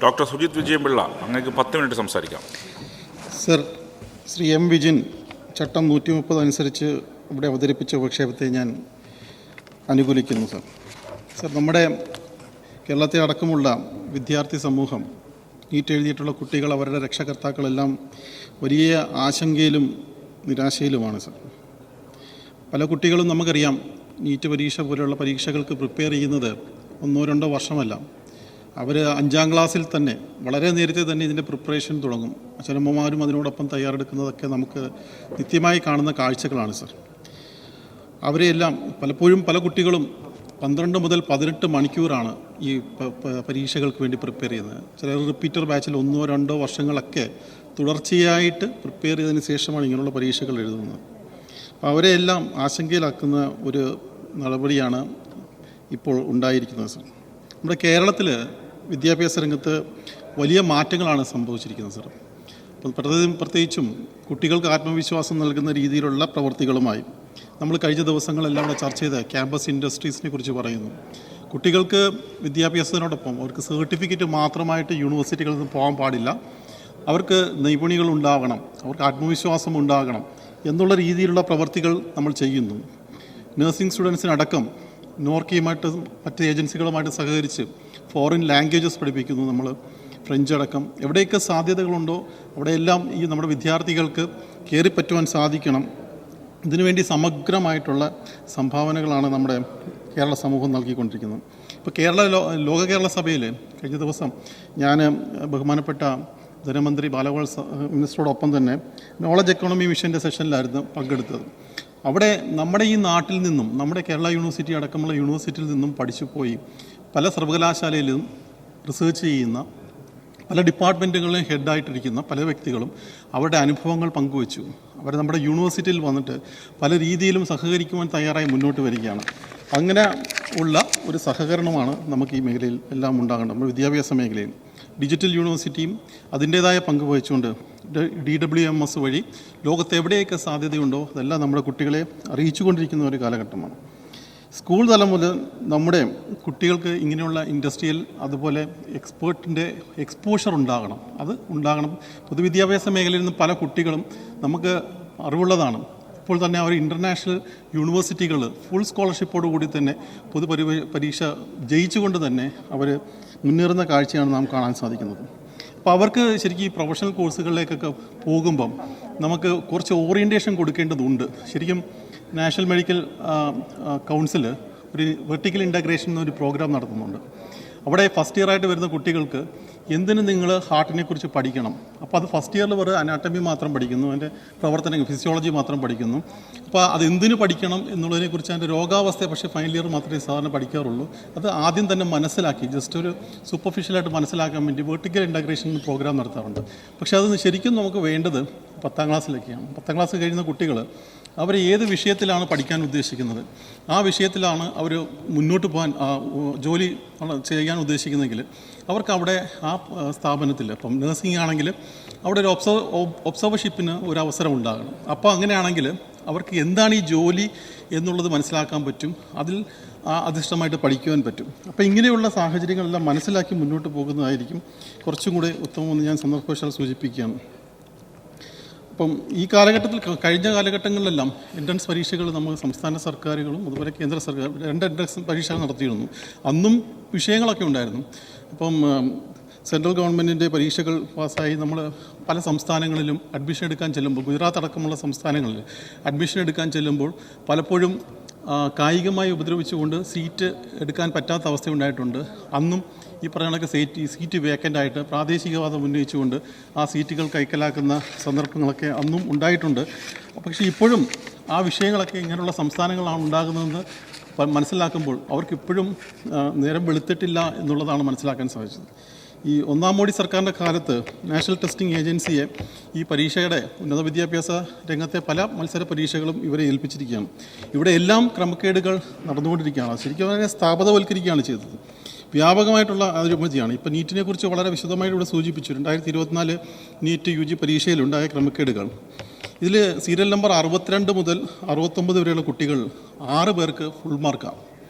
Doctor Sujith Vijayapillai, അങ്ങേക്ക് 10 minute സംസാരിക്കാം. Sir, Shri M Vijin ചട്ടം 130 അനുസരിച്ച് ഇവിടെ അവതരിപ്പിച്ച ഉപക്ഷേപത്തെ ഞാൻ അനുകൂലിക്കുന്നു. സർ, നമ്മുടെ കേരളത്തെ അടക്കമുള്ള വിദ്യാർത്ഥി സമൂഹം, നീറ്റ് എഴുതിയിട്ടുള്ള കുട്ടികൾ, അവരുടെ രക്ഷകർത്താക്കളെല്ലാം വലിയ ആശങ്കയിലും നിരാശയിലുമാണ്. സർ, പല കുട്ടികളും നമുക്കറിയാം, നീറ്റ് പരീക്ഷ പോലെയുള്ള പരീക്ഷകൾക്ക് പ്രിപ്പയർ ചെയ്യുന്നത് 1-2 വർഷമല്ല. അവർ 5ാം ക്ലാസ്സിൽ തന്നെ വളരെ നേരത്തെ തന്നെ ഇതിൻ്റെ പ്രിപ്പറേഷൻ തുടങ്ങും. അച്ഛനമ്മമാരും അതിനോടൊപ്പം തയ്യാറെടുക്കുന്നതൊക്കെ നമുക്ക് നിത്യമായി കാണുന്ന കാഴ്ചകളാണ്. സർ, അവരെല്ലാം പലപ്പോഴും പല കുട്ടികളും 12 മുതൽ 18 മണിക്കൂറാണ് ഈ പരീക്ഷകൾക്ക് വേണ്ടി പ്രിപ്പയർ ചെയ്യുന്നത്. ചിലർ റിപ്പീറ്റർ ബാച്ചിൽ 1-2 വർഷങ്ങളൊക്കെ തുടർച്ചയായിട്ട് പ്രിപ്പയർ ചെയ്തതിന് ശേഷമാണ് ഇങ്ങനെയുള്ള പരീക്ഷകൾ എഴുതുന്നത്. അപ്പോൾ അവരെല്ലാം ആശങ്കയിലാക്കുന്ന ഒരു നടപടിയാണ് ഇപ്പോൾ ഉണ്ടായിരിക്കുന്നത്. സർ, നമ്മുടെ കേരളത്തിൽ വിദ്യാഭ്യാസ രംഗത്ത് വലിയ മാറ്റങ്ങളാണ് സംഭവിച്ചിരിക്കുന്നത്. സർ, അപ്പം പ്രത്യേകിച്ചും കുട്ടികൾക്ക് ആത്മവിശ്വാസം നൽകുന്ന രീതിയിലുള്ള പ്രവൃത്തികളുമായി നമ്മൾ കഴിഞ്ഞ ദിവസങ്ങളെല്ലാം ഇവിടെ ചർച്ച ചെയ്ത ക്യാമ്പസ് ഇൻഡസ്ട്രീസിനെ കുറിച്ച് പറയുന്നു. കുട്ടികൾക്ക് വിദ്യാഭ്യാസത്തിനോടൊപ്പം അവർക്ക് സർട്ടിഫിക്കറ്റ് മാത്രമായിട്ട് യൂണിവേഴ്സിറ്റികളിൽ നിന്ന് പോകാൻ പാടില്ല. അവർക്ക് നൈപുണികൾ ഉണ്ടാകണം, അവർക്ക് ആത്മവിശ്വാസം ഉണ്ടാകണം എന്നുള്ള രീതിയിലുള്ള പ്രവൃത്തികൾ നമ്മൾ ചെയ്യുന്നു. നഴ്സിംഗ് സ്റ്റുഡൻസിനടക്കം നോർക്കയുമായിട്ട് മറ്റ് ഏജൻസികളുമായിട്ട് സഹകരിച്ച് ഫോറിൻ ലാംഗ്വേജസ് പഠിപ്പിക്കുന്നു. നമ്മൾ ഫ്രഞ്ച് അടക്കം എവിടെയൊക്കെ സാധ്യതകളുണ്ടോ അവിടെയെല്ലാം ഈ നമ്മുടെ വിദ്യാർത്ഥികൾക്ക് കയറിപ്പറ്റുവാൻ സാധിക്കണം. ഇതിനുവേണ്ടി സമഗ്രമായിട്ടുള്ള സംഭാവനകളാണ് നമ്മുടെ കേരള സമൂഹം നൽകിക്കൊണ്ടിരിക്കുന്നത്. ഇപ്പോൾ ലോക കേരള സഭയിൽ കഴിഞ്ഞ ദിവസം ഞാൻ ബഹുമാനപ്പെട്ട ധനമന്ത്രി ബാലഗോപാൽ മിനിസ്റ്ററോടൊപ്പം തന്നെ നോളജ് എക്കോണമി മിഷൻ്റെ സെഷനിലായിരുന്നു പങ്കെടുത്തത്. അവിടെ നമ്മുടെ ഈ നാട്ടിൽ നിന്നും, നമ്മുടെ കേരള യൂണിവേഴ്സിറ്റി അടക്കമുള്ള യൂണിവേഴ്സിറ്റിയിൽ നിന്നും പഠിച്ചു പോയി പല സർവകലാശാലയിലും റിസർച്ച് ചെയ്യുന്ന, പല ഡിപ്പാർട്ട്മെൻറ്റുകളിലും ഹെഡായിട്ടിരിക്കുന്ന പല വ്യക്തികളും അവരുടെ അനുഭവങ്ങൾ പങ്കുവച്ചു. അവർ നമ്മുടെ യൂണിവേഴ്സിറ്റിയിൽ വന്നിട്ട് പല രീതിയിലും സഹകരിക്കുവാൻ തയ്യാറായി മുന്നോട്ട് വരികയാണ്. അങ്ങനെ ഉള്ള ഒരു സഹകരണമാണ് നമുക്ക് ഈ മേഖലയിൽ എല്ലാം ഉണ്ടാകേണ്ടത്. നമ്മുടെ വിദ്യാഭ്യാസ മേഖലയിൽ ഡിജിറ്റൽ യൂണിവേഴ്സിറ്റിയും അതിൻ്റേതായ പങ്ക് വഹിച്ചുകൊണ്ട് DWMS വഴി ലോകത്ത് എവിടെയൊക്കെ സാധ്യതയുണ്ടോ അതെല്ലാം നമ്മുടെ കുട്ടികളെ അറിയിച്ചുകൊണ്ടിരിക്കുന്ന ഒരു കാലഘട്ടമാണ്. സ്കൂൾ തലം മുതൽ നമ്മുടെ കുട്ടികൾക്ക് ഇങ്ങനെയുള്ള ഇൻഡസ്ട്രിയൽ അതുപോലെ എക്സ്പേർട്ടിൻ്റെ എക്സ്പോഷർ ഉണ്ടാകണം. അത് ഉണ്ടാകണം. പൊതുവിദ്യാഭ്യാസ മേഖലയിൽ നിന്ന് പല കുട്ടികളും നമുക്ക് അറിവുള്ളതാണ്. ഇപ്പോൾ തന്നെ അവർ ഇൻ്റർനാഷണൽ യൂണിവേഴ്സിറ്റികൾ ഫുൾ സ്കോളർഷിപ്പോടു കൂടി തന്നെ പരീക്ഷ ജയിച്ചുകൊണ്ട് തന്നെ അവർ മുന്നേറുന്ന കാഴ്ചയാണ് നാം കാണാൻ സാധിക്കുന്നത്. അപ്പോൾ അവർക്ക് ശരിക്കും ഈ പ്രൊഫഷണൽ കോഴ്സുകളിലേക്കൊക്കെ പോകുമ്പം നമുക്ക് കുറച്ച് ഓറിയൻറ്റേഷൻ കൊടുക്കേണ്ടതുണ്ട്. ശരിക്കും നാഷണൽ മെഡിക്കൽ കൗൺസിൽ ഒരു വെർട്ടിക്കൽ ഇൻ്റഗ്രേഷൻ എന്നൊരു പ്രോഗ്രാം നടത്തുന്നുണ്ട്. അവിടെ ഫസ്റ്റ് ഇയറായിട്ട് വരുന്ന കുട്ടികൾക്ക് എന്തിന് നിങ്ങൾ ഹാർട്ടിനെ കുറിച്ച് പഠിക്കണം. അപ്പോൾ അത് ഫസ്റ്റ് ഇയറിൽ വെറുതെ അനാട്ടമി മാത്രം പഠിക്കുന്നു, അതിൻ്റെ പ്രവർത്തനം ഫിസിയോളജി മാത്രം പഠിക്കുന്നു. അപ്പോൾ അത് എന്തിനു പഠിക്കണം എന്നുള്ളതിനെക്കുറിച്ച് അതിൻ്റെ രോഗാവസ്ഥയെ പക്ഷേ ഫൈനൽ ഇയർ മാത്രമേ സാധാരണ പഠിക്കാറുള്ളൂ. അത് ആദ്യം തന്നെ മനസ്സിലാക്കി ജസ്റ്റ് ഒരു സൂപ്പർഫിഷ്യലായിട്ട് മനസ്സിലാക്കാൻ വേണ്ടി വെർട്ടിക്കൽ ഇൻ്റഗ്രേഷൻ പ്രോഗ്രാം നടത്താറുണ്ട്. പക്ഷേ അത് ശരിക്കും നമുക്ക് വേണ്ടത് 10ാം ക്ലാസ്സിലൊക്കെയാണ്. 10ാം ക്ലാസ് കഴിയുന്ന കുട്ടികൾ അവർ ഏത് വിഷയത്തിലാണ് പഠിക്കാൻ ഉദ്ദേശിക്കുന്നത്, ആ വിഷയത്തിലാണ് അവർ മുന്നോട്ട് പോകാൻ ജോലി ചെയ്യാൻ ഉദ്ദേശിക്കുന്നതെങ്കിൽ അവർക്ക് അവിടെ ആ സ്ഥാപനത്തിൽ, ഇപ്പം നഴ്സിംഗ് ആണെങ്കിൽ അവിടെ ഒരു ഒബ്സർവർഷിപ്പിന് ഒരു അവസരം ഉണ്ടാകണം. അപ്പോൾ അങ്ങനെയാണെങ്കിൽ അവർക്ക് എന്താണ് ഈ ജോലി എന്നുള്ളത് മനസ്സിലാക്കാൻ പറ്റും, അതിൽ അധിഷ്ഠമായിട്ട് പഠിക്കുവാൻ പറ്റും. അപ്പോൾ ഇങ്ങനെയുള്ള സാഹചര്യങ്ങളെല്ലാം മനസ്സിലാക്കി മുന്നോട്ട് പോകുന്നതായിരിക്കും കുറച്ചും കൂടെ ഉത്തമമെന്ന് ഞാൻ സന്ദർഭവശാൽ സൂചിപ്പിക്കുകയാണ്. അപ്പം ഈ കാലഘട്ടത്തിൽ, കഴിഞ്ഞ കാലഘട്ടങ്ങളിലെല്ലാം എൻട്രൻസ് പരീക്ഷകൾ നമ്മൾ സംസ്ഥാന സർക്കാരുകളും അതുപോലെ കേന്ദ്ര സർക്കാർ 2 എൻട്രൻസ് പരീക്ഷകൾ നടത്തിയിരുന്നു. അന്നും വിഷയങ്ങളൊക്കെ ഉണ്ടായിരുന്നു. അപ്പം സെൻട്രൽ ഗവൺമെൻറ്റിൻ്റെ പരീക്ഷകൾ പാസ്സായി നമ്മൾ പല സംസ്ഥാനങ്ങളിലും അഡ്മിഷൻ എടുക്കാൻ ചെല്ലുമ്പോൾ, ഗുജറാത്ത് അടക്കമുള്ള സംസ്ഥാനങ്ങളിൽ അഡ്മിഷൻ എടുക്കാൻ ചെല്ലുമ്പോൾ പലപ്പോഴും കായികമായി ഉപദ്രവിച്ചുകൊണ്ട് സീറ്റ് എടുക്കാൻ പറ്റാത്ത അവസ്ഥ ഉണ്ടായിട്ടുണ്ട്. അന്നും ഈ പറയുന്ന സീറ്റ് വേക്കൻ്റായിട്ട് പ്രാദേശികവാദം ഉന്നയിച്ചുകൊണ്ട് ആ സീറ്റുകൾ കൈക്കലാക്കുന്ന സന്ദർഭങ്ങളൊക്കെ അന്നും ഉണ്ടായിട്ടുണ്ട്. പക്ഷേ ഇപ്പോഴും ആ വിഷയങ്ങളൊക്കെ ഇങ്ങനെയുള്ള സംസ്ഥാനങ്ങളാണ് ഉണ്ടാകുന്നതെന്ന് മനസ്സിലാക്കുമ്പോൾ അവർക്കിപ്പോഴും നേരം വെളുത്തിട്ടില്ല എന്നുള്ളതാണ് മനസ്സിലാക്കാൻ സാധിച്ചത്. ഈ 1ാം മോഡി സർക്കാരിൻ്റെ കാലത്ത് നാഷണൽ ടെസ്റ്റിംഗ് ഏജൻസിയെ ഈ പരീക്ഷയുടെ ഉന്നത വിദ്യാഭ്യാസ രംഗത്തെ പല മത്സര പരീക്ഷകളും ഇവരെ ഏൽപ്പിച്ചിരിക്കുകയാണ്. ഇവിടെ എല്ലാം ക്രമക്കേടുകൾ നടന്നുകൊണ്ടിരിക്കുകയാണ്. ശരിക്കും വളരെ സ്ഥാപകവൽക്കരിക്കുകയാണ് ചെയ്തത്. വ്യാപകമായിട്ടുള്ള അഴിമതിയാണ്. ഇപ്പോൾ നീറ്റിനെ കുറിച്ച് വളരെ വിശദമായിട്ട് ഇവിടെ സൂചിപ്പിച്ചു. 2024 നീറ്റ് UG പരീക്ഷയിലുണ്ടായ ക്രമക്കേടുകൾ. ഇതിൽ സീരിയൽ നമ്പർ 62 മുതൽ 69 വരെയുള്ള കുട്ടികൾ 6 പേർക്ക് ഫുൾ മാർക്കാണ്,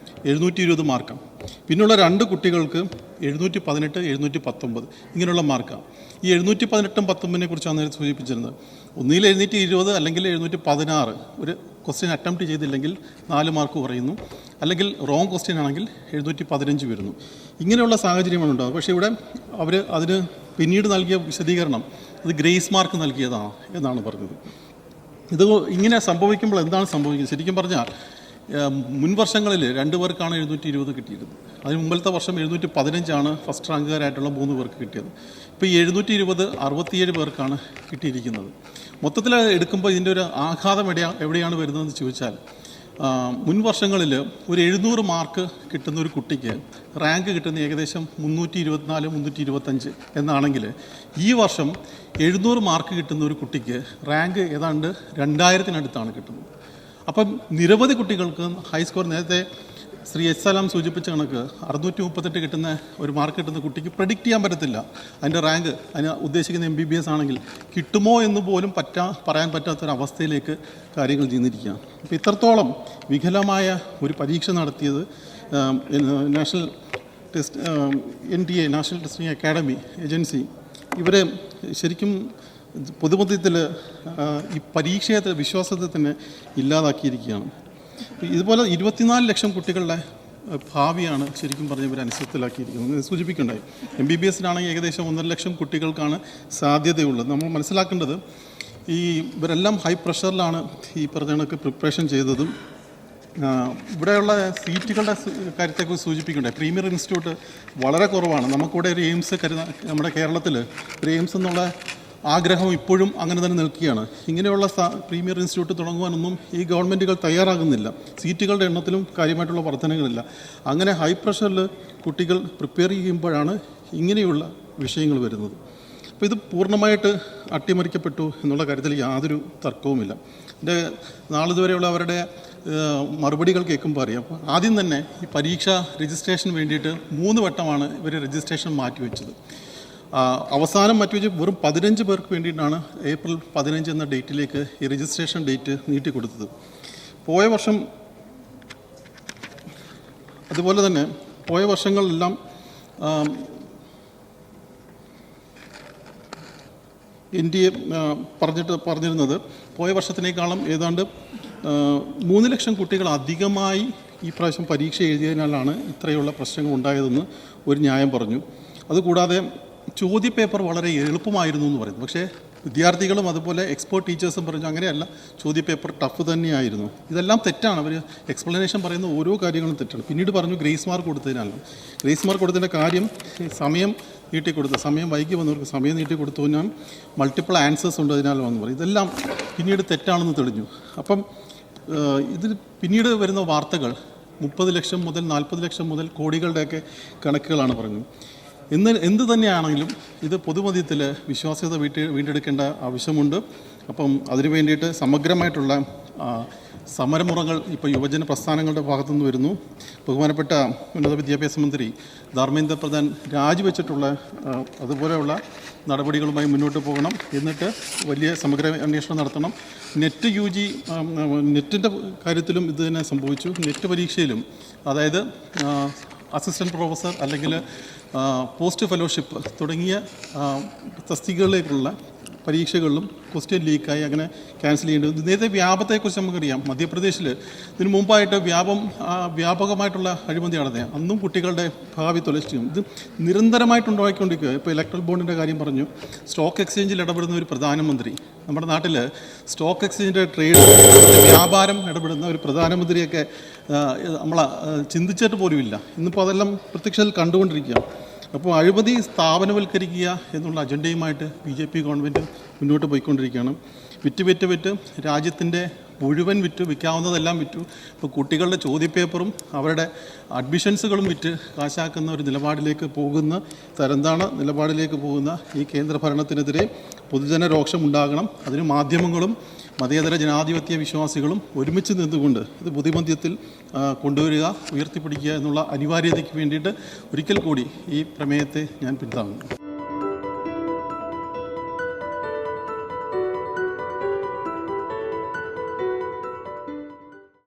720 മാർക്കാണ്. പിന്നെയുള്ള 2 കുട്ടികൾക്ക് 718, 719 ഇങ്ങനെയുള്ള മാർക്കാണ്. ഈ 718ഉം 19നെ കുറിച്ചാണ് നേരത്തെ സൂചിപ്പിച്ചിരുന്നത്. ഒന്നുകിൽ 720 അല്ലെങ്കിൽ 716 ഒരു ക്വസ്റ്റ്യൻ അറ്റംപ്റ്റ് ചെയ്തില്ലെങ്കിൽ 4 മാർക്ക് കുറയുന്നു, അല്ലെങ്കിൽ റോങ് ക്വസ്റ്റ്യൻ ആണെങ്കിൽ 715 വരുന്നു. ഇങ്ങനെയുള്ള സാഹചര്യമാണ് ഉണ്ടാകുന്നത്. പക്ഷേ ഇവിടെ അവർ അതിന് പിന്നീട് നൽകിയ വിശദീകരണം അത് ഗ്രേസ് മാർക്ക് നൽകിയതാണ് എന്നാണ് പറഞ്ഞത്. ഇത് ഇങ്ങനെ സംഭവിക്കുമ്പോൾ എന്താണ് സംഭവിക്കുന്നത്? ശരിക്കും പറഞ്ഞാൽ മുൻ വർഷങ്ങളിൽ 2 പേർക്കാണ് 720 കിട്ടിയിരുന്നത്. അതിന് മുമ്പത്തെ വർഷം 715 ഫസ്റ്റ് റാങ്കുകാരായിട്ടുള്ള 3 പേർക്ക് കിട്ടിയത്. ഇപ്പോൾ ഈ 720 67 പേർക്കാണ് കിട്ടിയിരിക്കുന്നത്. മൊത്തത്തിൽ എടുക്കുമ്പോൾ ഇതിൻ്റെ ഒരു ആഘാതം എവിടെയാണ് വരുന്നതെന്ന് ചോദിച്ചാൽ, മുൻ വർഷങ്ങളിൽ ഒരു 700 മാർക്ക് കിട്ടുന്ന ഒരു കുട്ടിക്ക് റാങ്ക് കിട്ടുന്ന ഏകദേശം 324, 325 എന്നാണെങ്കിൽ ഈ വർഷം 700 മാർക്ക് കിട്ടുന്ന ഒരു കുട്ടിക്ക് റാങ്ക് ഏതാണ്ട് 2000-നടുത്താണ് കിട്ടുന്നത്. അപ്പം നിരവധി കുട്ടികൾക്ക് ഹൈസ്കോർ, നേരത്തെ ശ്രീ എസ് സലാം സൂചിപ്പിച്ച കണക്ക് 638 കിട്ടുന്ന ഒരു മാർക്ക് കിട്ടുന്ന കുട്ടിക്ക് പ്രെഡിക്റ്റ് ചെയ്യാൻ പറ്റത്തില്ല അതിൻ്റെ റാങ്ക്. അതിന് ഉദ്ദേശിക്കുന്ന MBBS ആണെങ്കിൽ കിട്ടുമോ എന്ന് പോലും പറയാൻ പറ്റാത്തൊരവസ്ഥയിലേക്ക് കാര്യങ്ങൾ ചെന്നിരിക്കുകയാണ്. അപ്പോൾ ഇത്രത്തോളം വികലമായ ഒരു പരീക്ഷ നടത്തിയത് national NTA national testing academy agency ഇവർ ശരിക്കും പൊതുമധ്യത്തിൽ ഈ പരീക്ഷയുടെ വിശ്വാസത്തെ തന്നെ ഇല്ലാതാക്കിയിരിക്കുകയാണ്. ഇതുപോലെ 24 ലക്ഷം കുട്ടികളുടെ ഭാവിയാണ് ശരിക്കും പറഞ്ഞ ഇവർ അനിശ്ചിതത്തിലാക്കിയിരിക്കുന്നത്. സൂചിപ്പിക്കേണ്ടായി MBBSനാണെങ്കിൽ ഏകദേശം 1.5 ലക്ഷം കുട്ടികൾക്കാണ് സാധ്യതയുള്ളത്. നമ്മൾ മനസ്സിലാക്കേണ്ടത് ഇവരെല്ലാം ഹൈ പ്രഷറിലാണ് ഈ പറഞ്ഞ കണക്ക് പ്രിപ്പറേഷൻ ചെയ്തതും. ഇവിടെയുള്ള സീറ്റുകളുടെ കാര്യത്തെക്കുറിച്ച് സൂചിപ്പിക്കേണ്ടത് പ്രീമിയർ ഇൻസ്റ്റിറ്റ്യൂട്ട് വളരെ കുറവാണ്. നമുക്കിവിടെ ഒരു എയിംസ് നമ്മുടെ കേരളത്തിൽ ഒരു എയിംസ് എന്നുള്ള ആഗ്രഹം ഇപ്പോഴും അങ്ങനെ തന്നെ നിൽക്കുകയാണ്. ഇങ്ങനെയുള്ള പ്രീമിയർ ഇൻസ്റ്റിറ്റ്യൂട്ട് തുടങ്ങുവാനൊന്നും ഈ ഗവൺമെൻറ്റുകൾ തയ്യാറാകുന്നില്ല. സീറ്റുകളുടെ എണ്ണത്തിലും കാര്യമായിട്ടുള്ള വർധനകളില്ല. അങ്ങനെ ഹൈ പ്രഷറിൽ കുട്ടികൾ പ്രിപ്പയർ ചെയ്യുമ്പോഴാണ് ഇങ്ങനെയുള്ള വിഷയങ്ങൾ വരുന്നത്. അപ്പോൾ ഇത് പൂർണ്ണമായിട്ട് അട്ടിമറിക്കപ്പെട്ടു എന്നുള്ള കാര്യത്തിൽ യാതൊരു തർക്കവുമില്ല. എൻ്റെ നാളിതുവരെയുള്ള അവരുടെ മറുപടികൾ കേൾക്കുമ്പോൾ അറിയാം. അപ്പോൾ ആദ്യം തന്നെ ഈ പരീക്ഷ രജിസ്ട്രേഷന് വേണ്ടിയിട്ട് 3 വട്ടമാണ് ഇവർ രജിസ്ട്രേഷൻ മാറ്റിവെച്ചത്. അവസാനം മാറ്റിവെച്ച് വെറും 15 പേർക്ക് വേണ്ടിയിട്ടാണ് ഏപ്രിൽ 15 എന്ന ഡേറ്റിലേക്ക് ഈ രജിസ്ട്രേഷൻ ഡേറ്റ് നീട്ടിക്കൊടുത്തത്. പോയ വർഷം അതുപോലെ തന്നെ പോയ വർഷങ്ങളിലെല്ലാം NTA പറഞ്ഞിരുന്നത് പോയ വർഷത്തിനേക്കാളും ഏതാണ്ട് 3 ലക്ഷം കുട്ടികൾ അധികമായി ഈ പ്രാവശ്യം പരീക്ഷ എഴുതിയതിനാലാണ് ഇത്രയുള്ള പ്രശ്നങ്ങൾ ഉണ്ടായതെന്ന് ഒരു ന്യായം പറഞ്ഞു. അതുകൂടാതെ ചോദ്യപേപ്പർ വളരെ എളുപ്പമായിരുന്നു എന്ന് പറയുന്നു. പക്ഷേ വിദ്യാർത്ഥികളും അതുപോലെ എക്സ്പേർട്ട് ടീച്ചേഴ്സും പറഞ്ഞു അങ്ങനെയല്ല, ചോദ്യപേപ്പർ ടഫ് തന്നെയായിരുന്നു. ഇതെല്ലാം തെറ്റാണ്. അവർ എക്സ്പ്ലനേഷൻ പറയുന്ന ഓരോ കാര്യങ്ങളും തെറ്റാണ്. പിന്നീട് പറഞ്ഞു ഗ്രേസ് മാർക്ക് കൊടുത്തതിനാണ്. ഗ്രേസ് മാർക്ക് കൊടുത്തതിൻ്റെ കാര്യം സമയം നീട്ടിക്കൊടുത്തു, സമയം വൈകി വന്നവർക്ക് സമയം നീട്ടിക്കൊടുത്തു, ഞാൻ മൾട്ടിപ്പിൾ ആൻസേഴ്സ് ഉണ്ട് അതിനാലെന്ന് പറയും. ഇതെല്ലാം പിന്നീട് തെറ്റാണെന്ന് തെളിഞ്ഞു. അപ്പം ഇതിൽ പിന്നീട് വരുന്ന വാർത്തകൾ 30 ലക്ഷം മുതൽ 40 ലക്ഷം മുതൽ കോടികളുടെയൊക്കെ കണക്കുകളാണ് പറഞ്ഞത്. എന്ത് തന്നെയാണെങ്കിലും ഇത് പൊതുമധ്യത്തിൽ വിശ്വാസ്യത വീണ്ടെടുക്കേണ്ട ആവശ്യമുണ്ട്. അപ്പം അതിനു വേണ്ടിയിട്ട് സമഗ്രമായിട്ടുള്ള സമരമുറകൾ ഇപ്പോൾ യുവജന പ്രസ്ഥാനങ്ങളുടെ ഭാഗത്തുനിന്ന് വരുന്നു. ബഹുമാനപ്പെട്ട ഉന്നത വിദ്യാഭ്യാസ മന്ത്രി ധർമ്മേന്ദ്ര പ്രധാൻ രാജിവെച്ചിട്ടുള്ള അതുപോലെയുള്ള നടപടികളുമായി മുന്നോട്ട് പോകണം. എന്നിട്ട് വലിയ സമഗ്ര അന്വേഷണം നടത്തണം. നെറ്റിൻ്റെ കാര്യത്തിലും ഇത് തന്നെ സംഭവിച്ചു. നെറ്റ് പരീക്ഷയിലും അതായത് അസിസ്റ്റൻറ്റ് പ്രൊഫസർ അല്ലെങ്കിൽ പോസ്റ്റ് ഫെലോഷിപ്പ് തുടങ്ങിയ തസ്തികകളിലേക്കുള്ള പരീക്ഷകളിലും ക്വസ്റ്റ്യൻ ലീക്കായി അങ്ങനെ ക്യാൻസൽ ചെയ്യേണ്ടത്. നേരത്തെ വ്യാപത്തെക്കുറിച്ച് നമുക്കറിയാം. മധ്യപ്രദേശിൽ ഇതിനു മുമ്പായിട്ട് വ്യാപകമായിട്ടുള്ള അഴിമതി നടന്നത്. അന്നും കുട്ടികളുടെ ഭാവി തുലച്ചു. ഇത് നിരന്തരമായിട്ടുണ്ടായിക്കൊണ്ടിരിക്കുക. ഇപ്പോൾ ഇലക്ട്രൽ ബോണ്ടിൻ്റെ കാര്യം പറഞ്ഞു. സ്റ്റോക്ക് എക്സ്ചേഞ്ചിൽ ഇടപെടുന്ന ഒരു പ്രധാനമന്ത്രി, നമ്മുടെ നാട്ടിൽ സ്റ്റോക്ക് എക്സ്ചേഞ്ചിൻ്റെ ട്രേഡ് വ്യാപാരം ഇടപെടുന്ന ഒരു പ്രധാനമന്ത്രിയൊക്കെ നമ്മൾ ചിന്തിച്ചിട്ട് പോലുമില്ല. ഇന്നിപ്പോൾ അതെല്ലാം പ്രത്യക്ഷത്തിൽ കണ്ടുകൊണ്ടിരിക്കുക. അപ്പോൾ അഴിമതി സ്ഥാപനവൽക്കരിക്കുക എന്നുള്ള അജണ്ടയുമായിട്ട് BJP ഗവൺമെൻറ് മുന്നോട്ട് പോയിക്കൊണ്ടിരിക്കുകയാണ്. വിറ്റ് രാജ്യത്തിൻ്റെ മുഴുവൻ വിൽക്കാവുന്നതെല്ലാം വിറ്റു. ഇപ്പോൾ കുട്ടികളുടെ ചോദ്യപേപ്പറും അവരുടെ അഡ്മിഷൻസുകളും വിറ്റ് കാശാക്കുന്ന ഒരു നിലപാടിലേക്ക് പോകുന്ന നിലപാടിലേക്ക് പോകുന്ന ഈ കേന്ദ്ര ഭരണത്തിനെതിരെ പൊതുജന രോക്ഷം ഉണ്ടാകണം. അതിന് മാധ്യമങ്ങളും മതേതര ജനാധിപത്യ വിശ്വാസികളും ഒരുമിച്ച് നിന്നുകൊണ്ട് ഇത് പൊതുമധ്യത്തിൽ കൊണ്ടുവരിക, ഉയർത്തിപ്പിടിക്കുക എന്നുള്ള അനിവാര്യതയ്ക്ക് വേണ്ടിയിട്ട് ഒരിക്കൽ കൂടി ഈ പ്രമേയത്തെ ഞാൻ പിന്താങ്ങുന്നു.